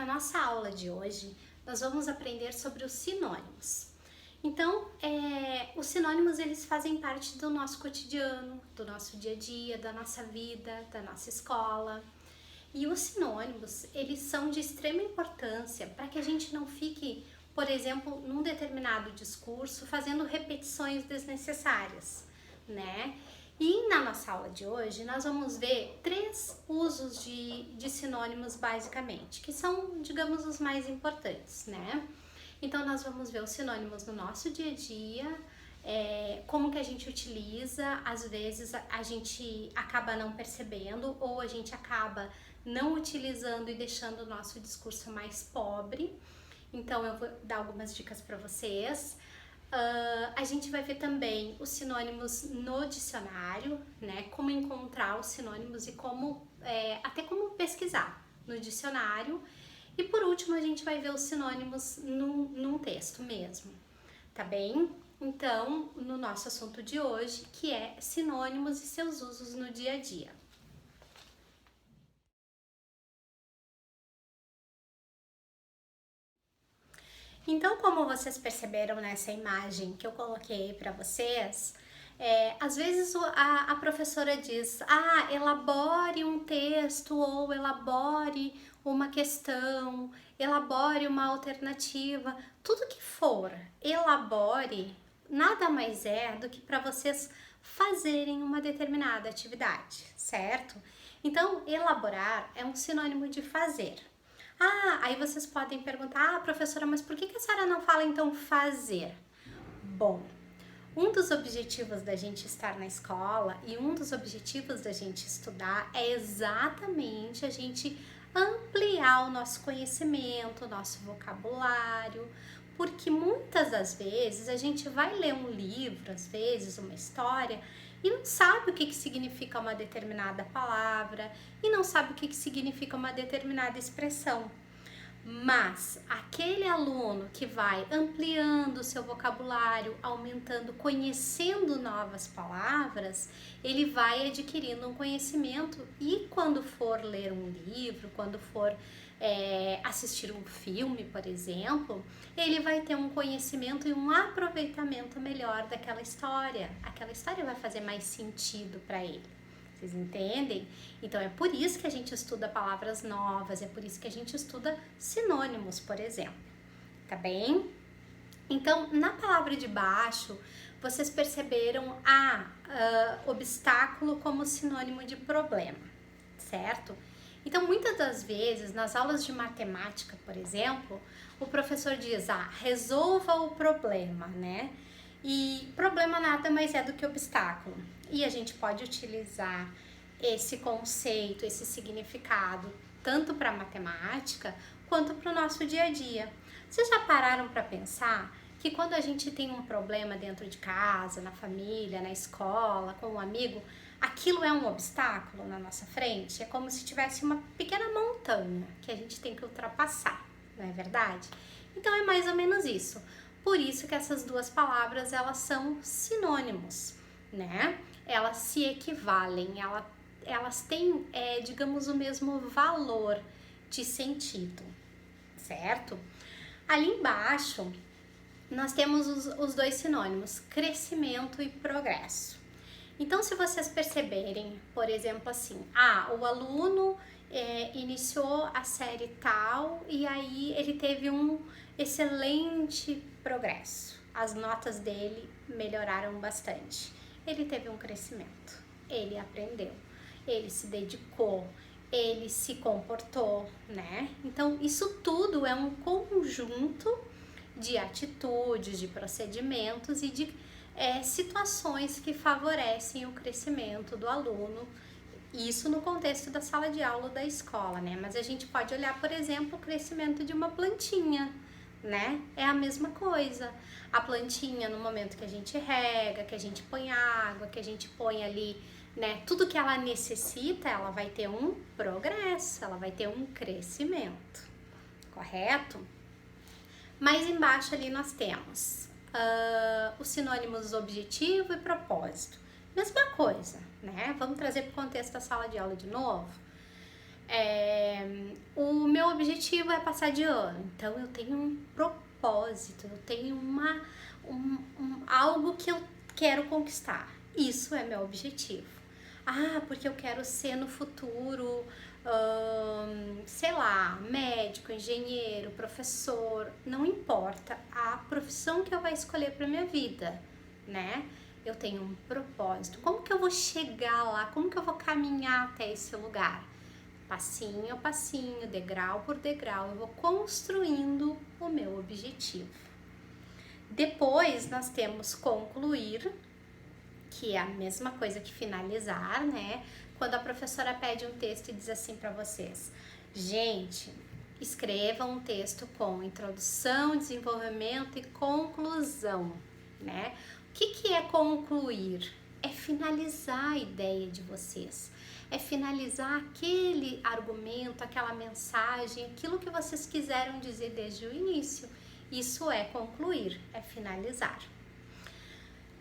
nossa aula de hoje, nós vamos aprender sobre os sinônimos. Então, os sinônimos eles fazem parte do nosso cotidiano, do nosso dia a dia, da nossa vida, da nossa escola. E os sinônimos, eles são de extrema importância para que a gente não fique, por exemplo, num determinado discurso, fazendo repetições desnecessárias, né? E na nossa aula de hoje, nós vamos ver 3 usos de sinônimos, basicamente, que são, digamos, os mais importantes, né? Então, nós vamos ver os sinônimos no nosso dia a dia, como que a gente utiliza, às vezes a gente acaba não percebendo ou a gente acaba não utilizando e deixando o nosso discurso mais pobre. Então, eu vou dar algumas dicas para vocês. A gente vai ver também os sinônimos no dicionário, né? Como encontrar os sinônimos e até como pesquisar no dicionário. E por último, a gente vai ver os sinônimos num texto mesmo, tá bem? Então, no nosso assunto de hoje, que é sinônimos e seus usos no dia a dia. Então, como vocês perceberam nessa imagem que eu coloquei para vocês, às vezes a professora diz, elabore um texto ou elabore uma questão, elabore uma alternativa, tudo que for, elabore, nada mais é do que para vocês fazerem uma determinada atividade, certo? Então, elaborar é um sinônimo de fazer. Aí vocês podem perguntar, professora, mas por que a senhora não fala então fazer? Bom, um dos objetivos da gente estar na escola e um dos objetivos da gente estudar é exatamente a gente ampliar o nosso conhecimento, o nosso vocabulário, porque muitas das vezes a gente vai ler um livro, às vezes uma história, e não sabe o que significa uma determinada palavra e não sabe o que significa uma determinada expressão. Mas aquele aluno que vai ampliando o seu vocabulário, aumentando, conhecendo novas palavras, ele vai adquirindo um conhecimento e quando for ler um livro, quando for assistir um filme, por exemplo, ele vai ter um conhecimento e um aproveitamento melhor daquela história. Aquela história vai fazer mais sentido para ele. Vocês entendem? Então é por isso que a gente estuda palavras novas, é por isso que a gente estuda sinônimos, por exemplo. Tá bem? Então, na palavra de baixo, vocês perceberam obstáculo como sinônimo de problema, certo? Então, muitas das vezes, nas aulas de matemática, por exemplo, o professor diz, resolva o problema, né? E problema nada mais é do que obstáculo. E a gente pode utilizar esse conceito, esse significado, tanto para matemática quanto para o nosso dia a dia. Vocês já pararam para pensar que quando a gente tem um problema dentro de casa, na família, na escola, com um amigo, aquilo é um obstáculo na nossa frente? É como se tivesse uma pequena montanha que a gente tem que ultrapassar, não é verdade? Então é mais ou menos isso. Por isso que essas duas palavras, elas são sinônimos, né? Elas se equivalem, elas têm, digamos, o mesmo valor de sentido, certo? Ali embaixo, nós temos os dois sinônimos, crescimento e progresso. Então, se vocês perceberem, por exemplo, assim, o aluno iniciou a série tal e aí ele teve um excelente progresso. As notas dele melhoraram bastante. Ele teve um crescimento, ele aprendeu, ele se dedicou, ele se comportou, né? Então, isso tudo é um conjunto de atitudes, de procedimentos e de situações que favorecem o crescimento do aluno, isso no contexto da sala de aula da escola, né? Mas a gente pode olhar, por exemplo, o crescimento de uma plantinha, né? É a mesma coisa. A plantinha, no momento que a gente rega, que a gente põe água, que a gente põe ali, né? Tudo que ela necessita, ela vai ter um progresso, ela vai ter um crescimento, correto? Mais embaixo ali nós temos os sinônimos objetivo e propósito. Mesma coisa, né? Vamos trazer para o contexto da sala de aula de novo. O meu objetivo é passar de ano, então eu tenho um propósito, eu tenho algo que eu quero conquistar. Isso é meu objetivo. Ah, porque eu quero ser no futuro, sei lá, médico, engenheiro, professor, não importa a profissão que eu vou escolher para minha vida, né? Eu tenho um propósito. Como que eu vou chegar lá? Como que eu vou caminhar até esse lugar? Passinho a passinho, degrau por degrau, eu vou construindo o meu objetivo. Depois nós temos concluir, que é a mesma coisa que finalizar, né? Quando a professora pede um texto e diz assim para vocês: gente, escreva um texto com introdução, desenvolvimento e conclusão, né? O que é concluir? É finalizar a ideia de vocês, é finalizar aquele argumento, aquela mensagem, aquilo que vocês quiseram dizer desde o início. Isso é concluir, é finalizar.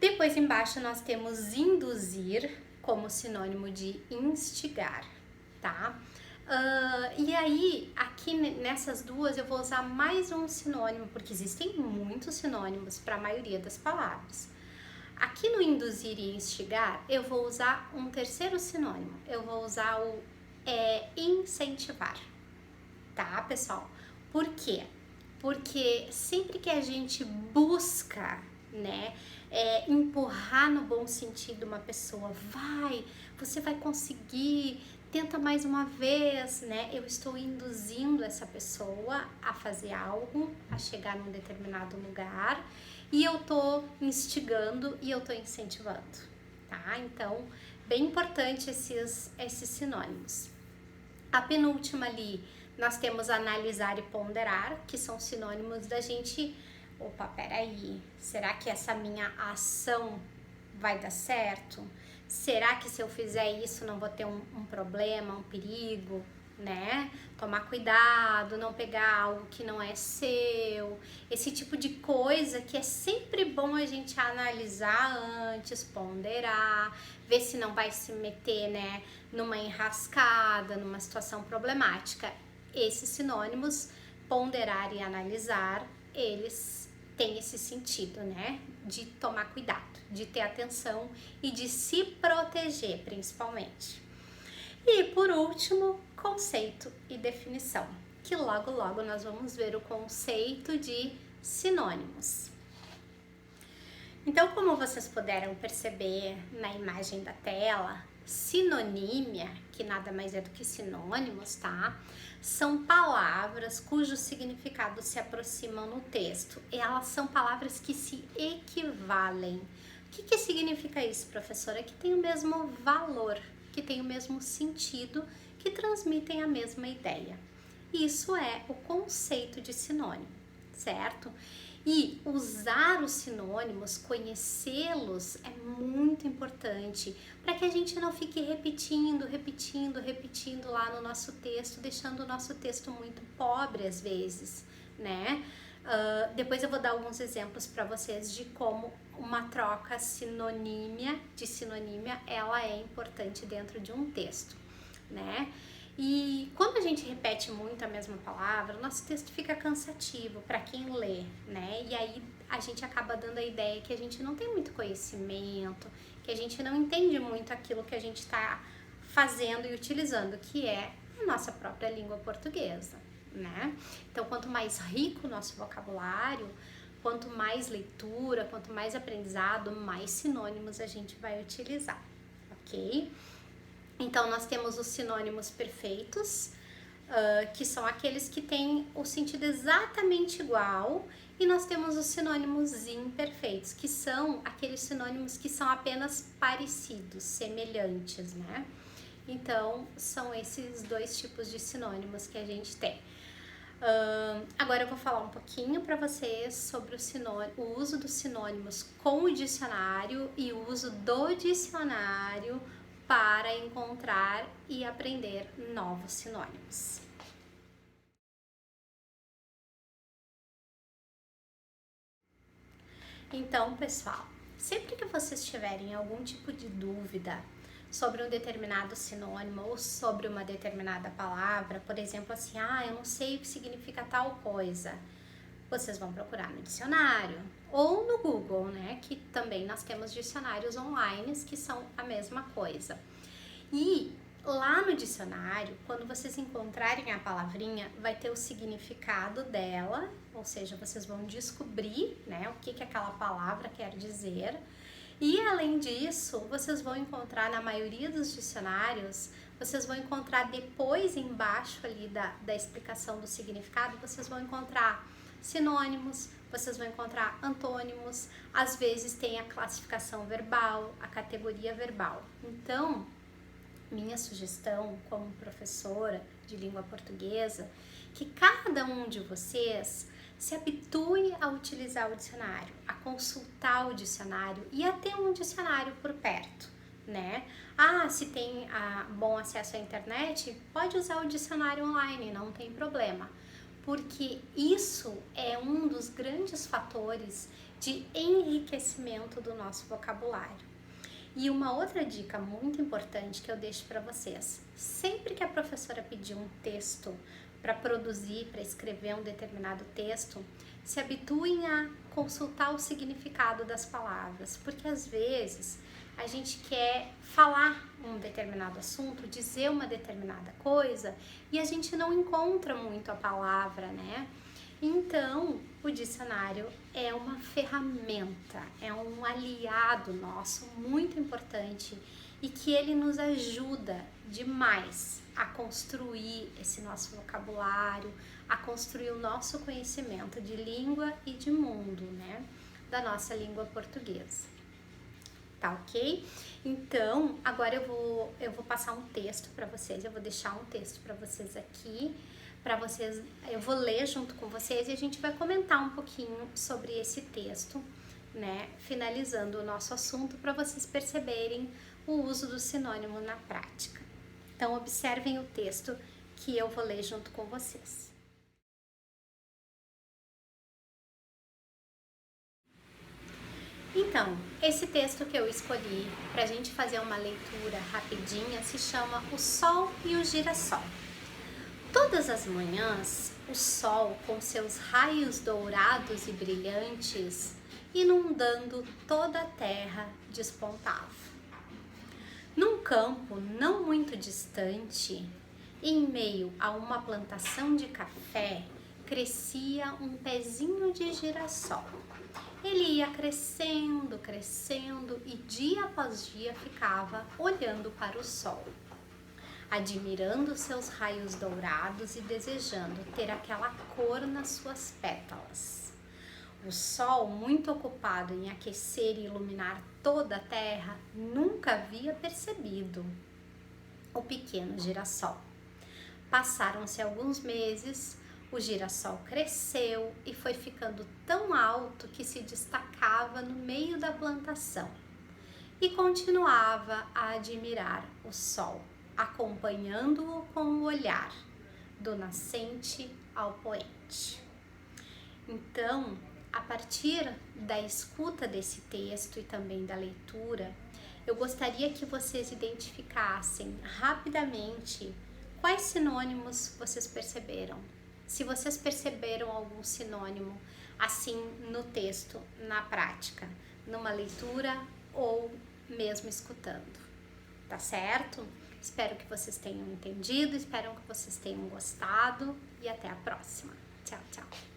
Depois embaixo nós temos induzir como sinônimo de instigar, tá? E aí, aqui nessas duas eu vou usar mais um sinônimo, porque existem muitos sinônimos para a maioria das palavras. Aqui no induzir e instigar, eu vou usar um terceiro sinônimo. Eu vou usar o incentivar, tá, pessoal? Por quê? Porque sempre que a gente busca, né, empurrar no bom sentido uma pessoa, você vai conseguir, tenta mais uma vez, né? Eu estou induzindo essa pessoa a fazer algo, a chegar num determinado lugar, e eu tô instigando e eu tô incentivando, tá? Então, bem importante esses sinônimos. A penúltima ali, nós temos analisar e ponderar, que são sinônimos da gente... Opa, peraí, será que essa minha ação vai dar certo? Será que se eu fizer isso não vou ter um problema, um perigo, né? Tomar cuidado, não pegar algo que não é seu, esse tipo de coisa que é sempre bom a gente analisar antes, ponderar, ver se não vai se meter, né, numa enrascada, numa situação problemática. Esses sinônimos, ponderar e analisar, eles têm esse sentido, né, de tomar cuidado, de ter atenção e de se proteger, principalmente. E por último, conceito e definição, que logo nós vamos ver o conceito de sinônimos. Então, como vocês puderam perceber na imagem da tela, sinonímia, que nada mais é do que sinônimos, tá? São palavras cujos significados se aproximam no texto. Elas são palavras que se equivalem. O que significa isso, professora? Que tem o mesmo valor, que tem o mesmo sentido, que transmitem a mesma ideia. Isso é o conceito de sinônimo, certo? E usar os sinônimos, conhecê-los é muito importante para que a gente não fique repetindo lá no nosso texto, deixando o nosso texto muito pobre às vezes, né? Depois eu vou dar alguns exemplos para vocês de como uma troca sinonímia, ela é importante dentro de um texto, né? E quando a gente repete muito a mesma palavra, o nosso texto fica cansativo para quem lê, né? E aí a gente acaba dando a ideia que a gente não tem muito conhecimento, que a gente não entende muito aquilo que a gente está fazendo e utilizando, que é a nossa própria língua portuguesa, né? Então, quanto mais rico o nosso vocabulário, quanto mais leitura, quanto mais aprendizado, mais sinônimos a gente vai utilizar, ok? Então, nós temos os sinônimos perfeitos, que são aqueles que têm o sentido exatamente igual, e nós temos os sinônimos imperfeitos, que são aqueles sinônimos que são apenas parecidos, semelhantes, né? Então, são esses dois tipos de sinônimos que a gente tem. Agora eu vou falar um pouquinho para vocês sobre o uso dos sinônimos com o dicionário e o uso do dicionário para encontrar e aprender novos sinônimos. Então, pessoal, sempre que vocês tiverem algum tipo de dúvida sobre um determinado sinônimo ou sobre uma determinada palavra, por exemplo, assim, eu não sei o que significa tal coisa. Vocês vão procurar no dicionário ou no Google, né? Que também nós temos dicionários online que são a mesma coisa. E lá no dicionário, quando vocês encontrarem a palavrinha, vai ter o significado dela, ou seja, vocês vão descobrir, né, o que aquela palavra quer dizer. E além disso, vocês vão encontrar na maioria dos dicionários, vocês vão encontrar depois embaixo ali da explicação do significado, vocês vão encontrar sinônimos, vocês vão encontrar antônimos, às vezes tem a classificação verbal, a categoria verbal. Então, minha sugestão como professora de língua portuguesa, que cada um de vocês se habitue a utilizar o dicionário, a consultar o dicionário e a ter um dicionário por perto, né? Se tem bom acesso à internet, pode usar o dicionário online, não tem problema, porque isso é um dos grandes fatores de enriquecimento do nosso vocabulário. E uma outra dica muito importante que eu deixo para vocês: sempre que a professora pedir um texto para produzir, para escrever um determinado texto, se habituem a consultar o significado das palavras, porque às vezes a gente quer falar um determinado assunto, dizer uma determinada coisa e a gente não encontra muito a palavra, né? Então, o dicionário é uma ferramenta, é um aliado nosso muito importante e que ele nos ajuda demais a construir esse nosso vocabulário, a construir o nosso conhecimento de língua e de mundo, né? Da nossa língua portuguesa. Tá ok? Então, agora eu vou passar um texto para vocês, eu vou deixar um texto para vocês aqui, eu vou ler junto com vocês e a gente vai comentar um pouquinho sobre esse texto, né? Finalizando o nosso assunto para vocês perceberem o uso do sinônimo na prática. Então, observem o texto que eu vou ler junto com vocês. Então, esse texto que eu escolhi para a gente fazer uma leitura rapidinha se chama O Sol e o Girassol. Todas as manhãs, o sol, com seus raios dourados e brilhantes, inundando toda a terra, despontava. Num campo não muito distante, em meio a uma plantação de café, crescia um pezinho de girassol. Ele ia crescendo, crescendo e dia após dia ficava olhando para o sol, admirando seus raios dourados e desejando ter aquela cor nas suas pétalas. O sol, muito ocupado em aquecer e iluminar toda a terra, nunca havia percebido o pequeno girassol. Passaram-se alguns meses, o girassol cresceu e foi ficando tão alto que se destacava no meio da plantação e continuava a admirar o sol, acompanhando-o com o olhar, do nascente ao poente. Então, a partir da escuta desse texto e também da leitura, eu gostaria que vocês identificassem rapidamente quais sinônimos vocês perceberam. Se vocês perceberam algum sinônimo assim no texto, na prática, numa leitura ou mesmo escutando, tá certo? Espero que vocês tenham entendido, espero que vocês tenham gostado e até a próxima. Tchau, tchau!